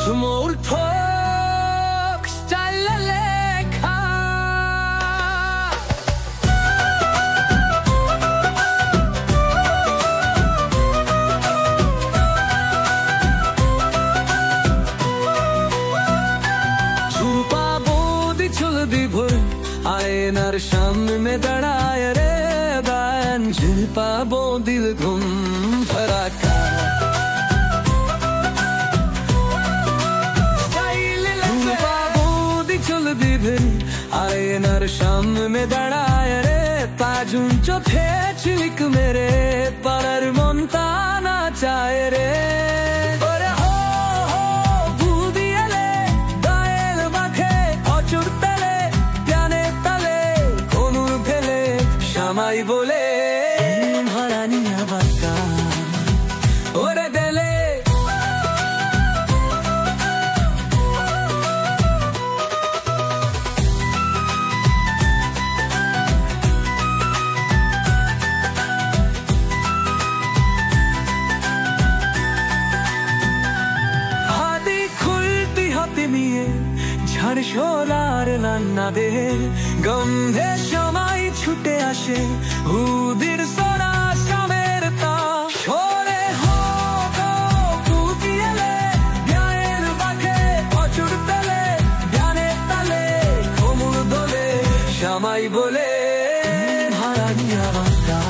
Small folk style lekha Chupa bodi chuldi bhul आयनार सामने में दड़ाए रे दान झिलपा बोदिल घुम फराका झुलपा बोदी चुल दी फिर आयनार सामने में दड़ाए रे ताजुन चोथे चिलिक मेरे परर मोन्ता ना चाहे रे Mai bole haraniya baka ore dele hadi khulti hati niye ঝড় শোলার লান্না দে গন্ধে সময় ছুটে আসে হুদির সোনা শামের তা সরে হতো পুতিয়ালে গায়ের বাঘে প্রচুর তেলে গানের তালে কোমর দোলে সময় বলে হারানিয়া বাঁকা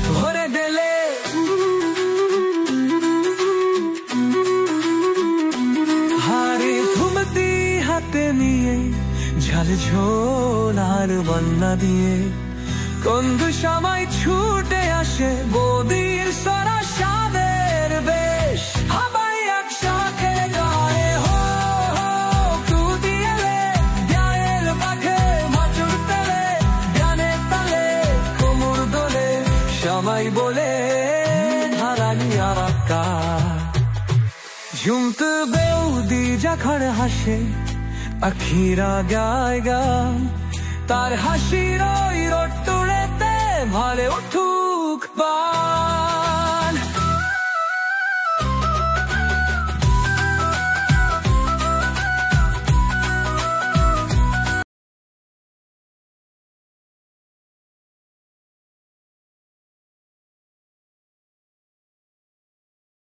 ভরে দিলে হারে থুমতি হাতে নিয়ে ঝাল ঝোল আর বন্যা দিয়ে কোন সময় ছুটে আসে বদির সারা সাদের বেশ হাবাই একসাথে গায়ে হো তুই এলে গায়ের বাঘে মাচুর তেলে গানের তালে কোমর দোলে সময় বলে হারানিয়া বাঁকা ঝুমত বেউদি যখন হাসে আখিরা গায় গান তার হাসির ওই রোট্টুরেতে ভালে উঠুক বা